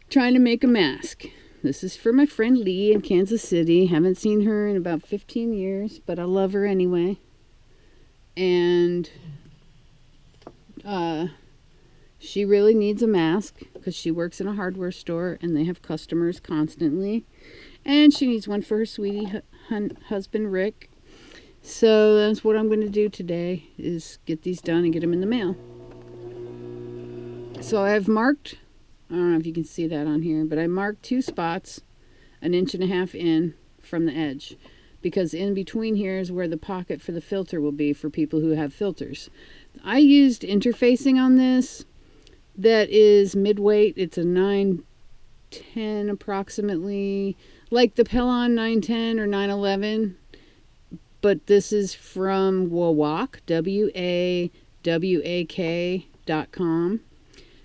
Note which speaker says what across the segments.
Speaker 1: trying to make a mask. This is for my friend Lee in Kansas City. Haven't seen her in about 15 years, but I love her anyway. And she really needs a mask because she works in a hardware store and they have customers constantly. And she needs one for her sweetie husband, Rick. So that's what I'm going to do today, is get these done and get them in the mail. So I've marked, I don't know if you can see that on here, but I marked 2 spots 1.5 inches in from the edge, because in between here is where the pocket for the filter will be for people who have filters. I used interfacing on this that is mid-weight. It's a 910 approximately, like the Pelon 910 or 911, but this is from WAWAK, WAWAK.com,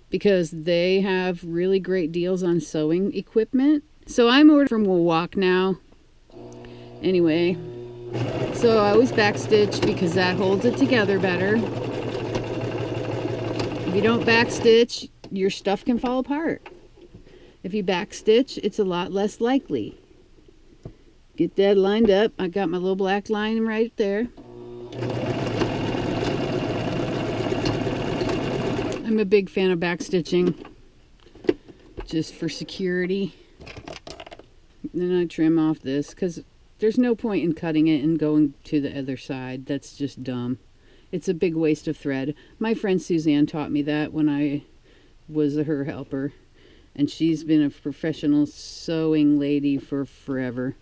Speaker 1: because they have really great deals on sewing equipment. So I'm ordering from WAWAK now. Anyway, so I always backstitch because that holds it together better. If you don't backstitch, your stuff can fall apart. If you backstitch, it's a lot less likely. Get that lined up. I got my little black line right there. I'm a big fan of backstitching, just for security. Then I trim off this because there's no point in cutting it and going to the other side. That's just dumb. It's a big waste of thread. My friend Suzanne taught me that when I was her helper. And she's been a professional sewing lady for forever.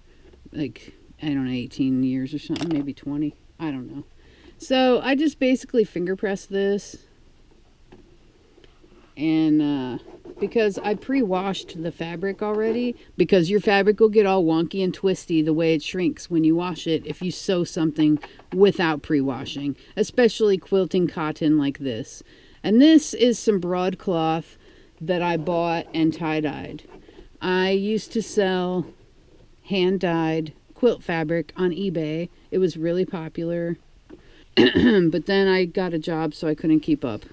Speaker 1: Like, I don't know, 18 years or something, maybe 20. I don't know. So I just basically finger press this. And because I pre-washed the fabric already, because your fabric will get all wonky and twisty the way it shrinks when you wash it if you sew something without pre-washing, especially quilting cotton like this. And this is some broadcloth that I bought and tie-dyed. I used to sell hand-dyed quilt fabric on eBay. It was really popular. But then I got a job, so I couldn't keep up.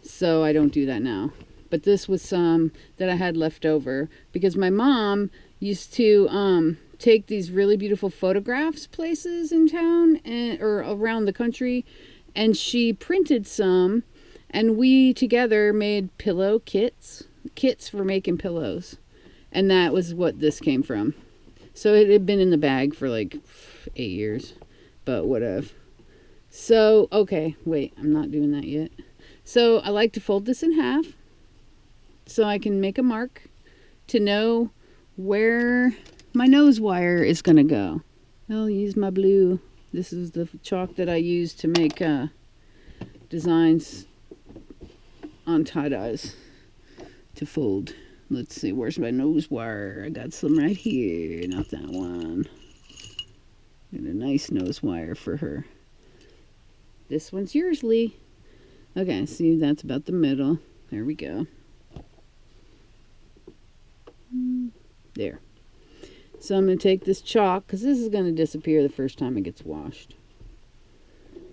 Speaker 1: So I don't do that now. But this was some that I had left over because my mom used to take these really beautiful photographs places in town or around the country, and she printed some, and we together made pillow kits for making pillows. And that was what this came from. So it had been in the bag for like 8 years, but whatever. So, okay, wait, I'm not doing that yet. So I like to fold this in half so I can make a mark to know where my nose wire is going to go. I'll use my blue. This is the chalk that I use to make designs on tie-dyes to fold. Let's see, where's my nose wire? I got some right here, not that one. Got a nice nose wire for her. This one's yours, Lee. Okay, see, that's about the middle. There we go. There. So I'm going to take this chalk, because this is going to disappear the first time it gets washed.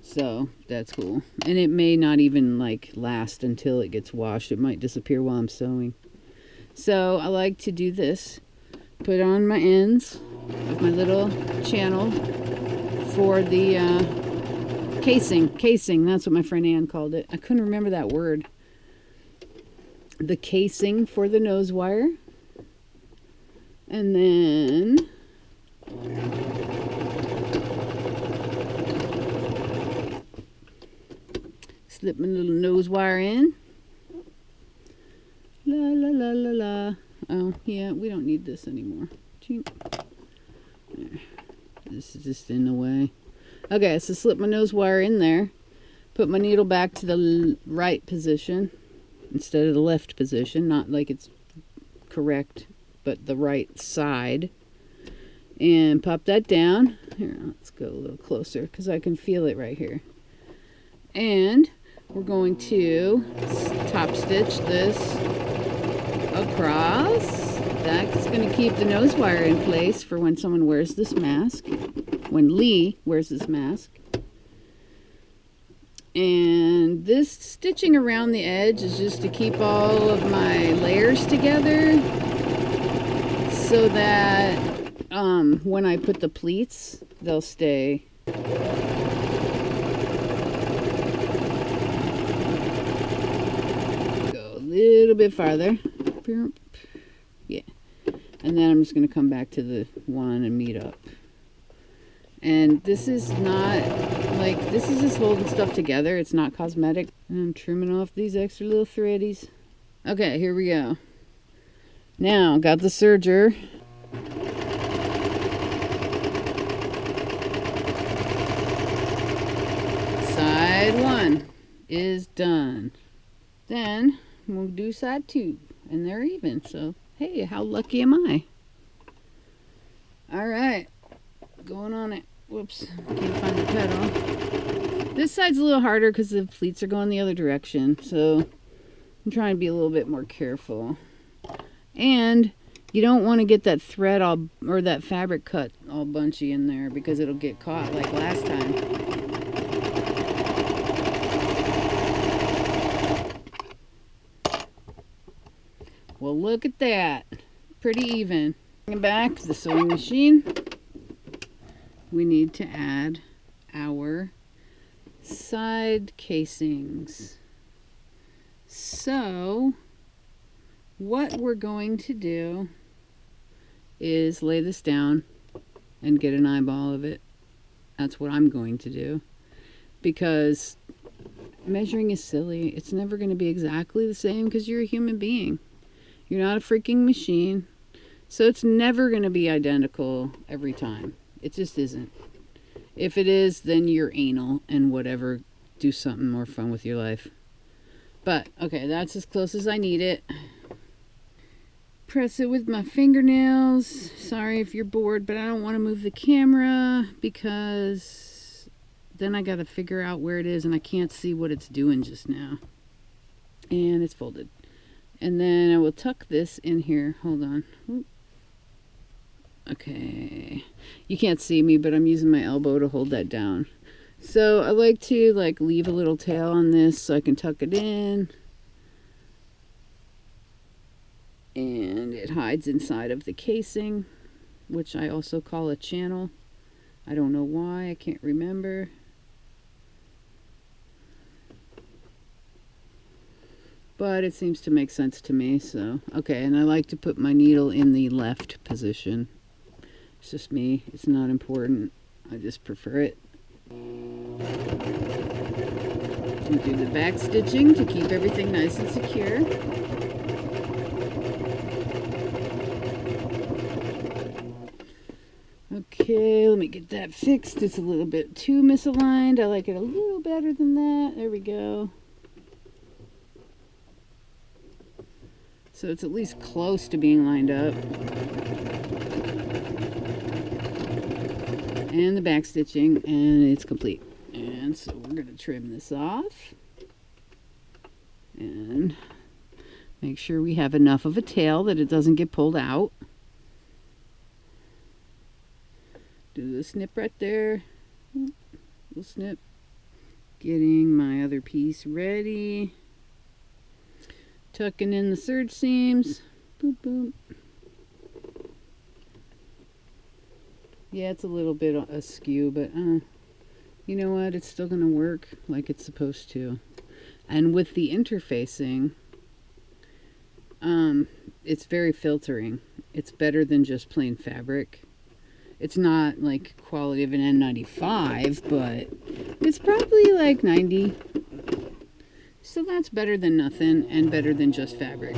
Speaker 1: So, that's cool. And it may not even, like, last until it gets washed. It might disappear while I'm sewing. So, I like to do this. Put on my ends of my little channel for the casing, that's what my friend Ann called it. I couldn't remember that word. The casing for the nose wire. And then slip my little nose wire in. La la la la la. Oh, yeah, we don't need this anymore. Chink. There. This is just in the way. Okay, so slip my nose wire in there, put my needle back to the right position instead of the left position, not like it's correct, but the right side, and pop that down. Here, let's go a little closer because I can feel it right here. And we're going to top stitch this across. That's going to keep the nose wire in place for when someone wears this mask. When Lee wears this mask. And this stitching around the edge is just to keep all of my layers together so that when I put the pleats, they'll stay. Go a little bit farther. Yeah. And then I'm just going to come back to the one and meet up. And this is not, like, this is just holding stuff together. It's not cosmetic. And I'm trimming off these extra little threadies. Okay, here we go. Now, got the serger. Side 1 is done. Then, we'll do side 2. And they're even, so, hey, how lucky am I? Alright, going on it. Whoops, can't find the pedal. This side's a little harder because the pleats are going the other direction, so I'm trying to be a little bit more careful. And you don't want to get that thread all, or that fabric cut all bunchy in there because it'll get caught like last time. Well, look at that. Pretty even. Bring it back to the sewing machine. We need to add our side casings. So, what we're going to do is lay this down and get an eyeball of it. That's what I'm going to do. Because measuring is silly. It's never going to be exactly the same because you're a human being. You're not a freaking machine. So it's never going to be identical every time. It just isn't. If it is, then you're anal and whatever. Do something more fun with your life. But, okay, that's as close as I need it. Press it with my fingernails. Sorry if you're bored, but I don't want to move the camera because then I got to figure out where it is and I can't see what it's doing just now. And it's folded. And then I will tuck this in here. Hold on. Okay, you can't see me, but I'm using my elbow to hold that down. So I like to leave a little tail on this so I can tuck it in. And it hides inside of the casing, which I also call a channel. I don't know why, I can't remember. But it seems to make sense to me, so. Okay, and I like to put my needle in the left position. It's just me. It's not important. I just prefer it. We do the back stitching to keep everything nice and secure. Okay, let me get that fixed. It's a little bit too misaligned. I like it a little better than that. There we go. So it's at least close to being lined up. And the back stitching, and it's complete. And so we're going to trim this off and make sure we have enough of a tail that it doesn't get pulled out. Do the snip right there. Little snip. Getting my other piece ready. Tucking in the serge seams. Boop, boop. Yeah, it's a little bit askew, but you know what? It's still going to work like it's supposed to. And with the interfacing, it's very filtering. It's better than just plain fabric. It's not like quality of an N95, but it's probably like 90. So that's better than nothing and better than just fabric.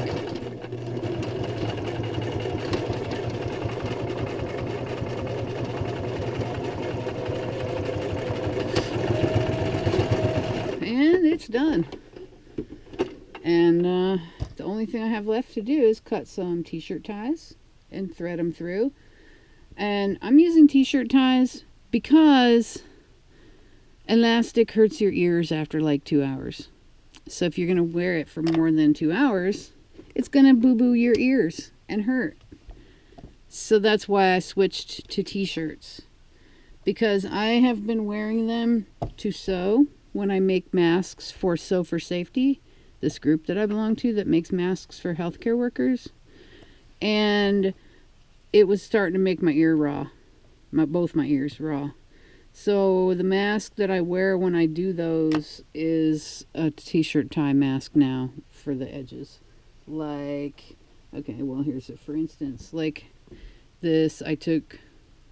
Speaker 1: And it's done. And the only thing I have left to do is cut some t-shirt ties and thread them through. And I'm using t-shirt ties because elastic hurts your ears after like 2 hours. So if you're going to wear it for more than 2 hours, it's going to boo-boo your ears and hurt. So that's why I switched to t-shirts. Because I have been wearing them to sew when I make masks for Sew for Safety, this group that I belong to that makes masks for healthcare workers. And it was starting to make my ear raw. Both my ears raw. So the mask that I wear when I do those is a t-shirt tie mask now for the edges. Like, okay, well here's it for instance. Like this, I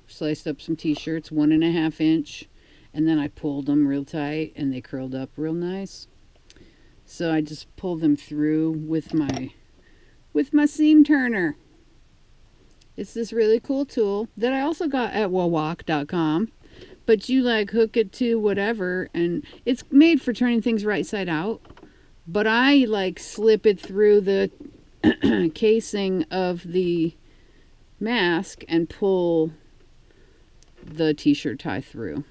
Speaker 1: sliced up some t-shirts, 1.5 inch, and then I pulled them real tight and they curled up real nice. So I just pulled them through with my seam turner. It's this really cool tool that I also got at wawak.com. But you like hook it to whatever, and it's made for turning things right side out. But I like slip it through the casing of the mask and pull the t-shirt tie through.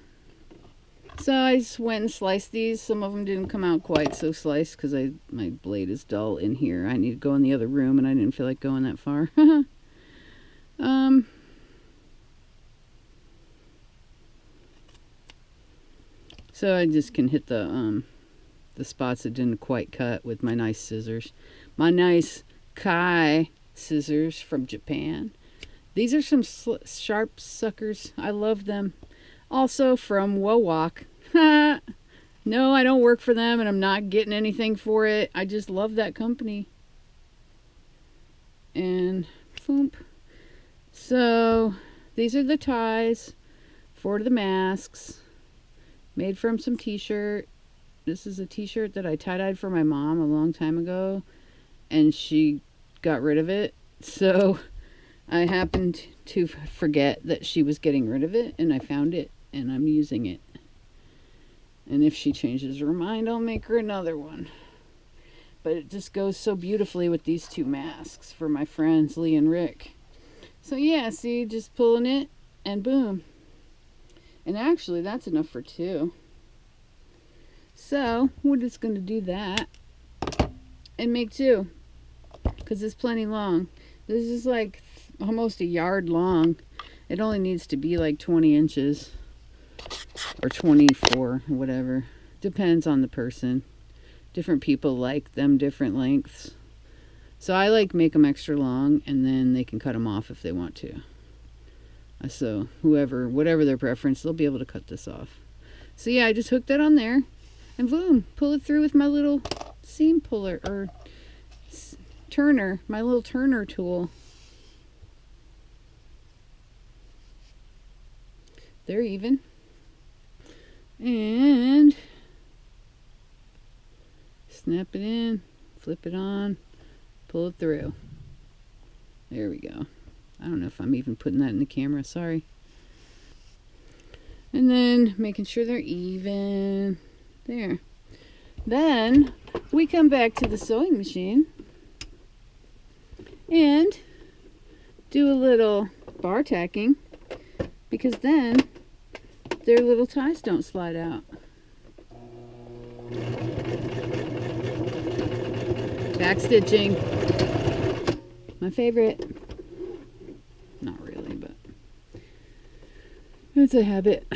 Speaker 1: So I just went and sliced these. Some of them didn't come out quite so sliced because my blade is dull in here. I need to go in the other room, and I didn't feel like going that far. So I just can hit the spots that didn't quite cut with my nice scissors. My nice Kai scissors from Japan. These are some sharp suckers. I love them. Also from Wawak. No, I don't work for them and I'm not getting anything for it. I just love that company. And boom. So these are the ties for the masks. Made from some t-shirt. This is a t-shirt that I tie-dyed for my mom a long time ago, and she got rid of it. So I happened to forget that she was getting rid of it, and I found it, and I'm using it. And if she changes her mind, I'll make her another one. But it just goes so beautifully with these two masks for my friends Lee and Rick. So yeah, see, just pulling it, and boom. And actually, that's enough for 2. So, we're just going to do that and make 2. Because it's plenty long. This is like almost a yard long. It only needs to be like 20 inches. Or 24, whatever. Depends on the person. Different people like them different lengths. So I like make them extra long, and then they can cut them off if they want to. So whatever their preference, they'll be able to cut this off. So yeah, I just hooked that on there, and boom, pull it through with my little seam puller, or turner, my little turner tool. They're even. And snap it in, flip it on, pull it through. There we go. I don't know if I'm even putting that in the camera, sorry. And then making sure they're even. There. Then we come back to the sewing machine and do a little bar tacking, because then their little ties don't slide out. Back stitching. My favorite. Not really, but it's a habit.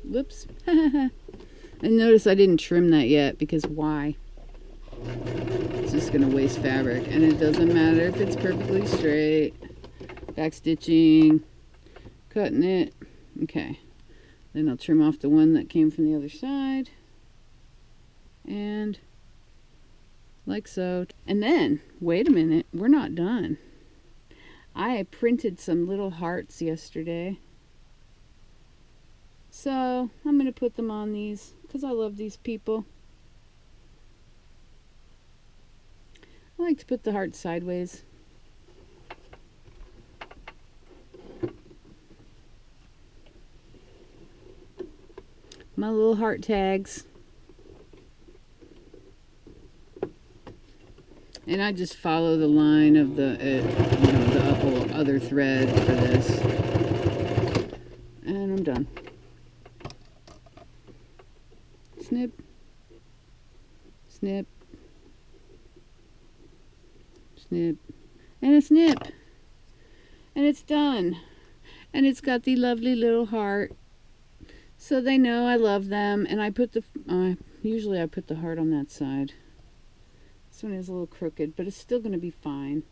Speaker 1: Whoops. And notice I didn't trim that yet, because why? It's just going to waste fabric, and it doesn't matter if it's perfectly straight. Back stitching, cutting it. Okay. Then I'll trim off the one that came from the other side. And like so. And then, wait a minute, we're not done. I printed some little hearts yesterday. So, I'm going to put them on these, because I love these people. I like to put the heart sideways. My little heart tags. And I just follow the line of the whole other thread for this. And I'm done. Snip. Snip. Snip. And a snip. And it's done. And it's got the lovely little heart So they know I love them, and I put the, usually I put the heart on that side. This one is a little crooked, but it's still going to be fine.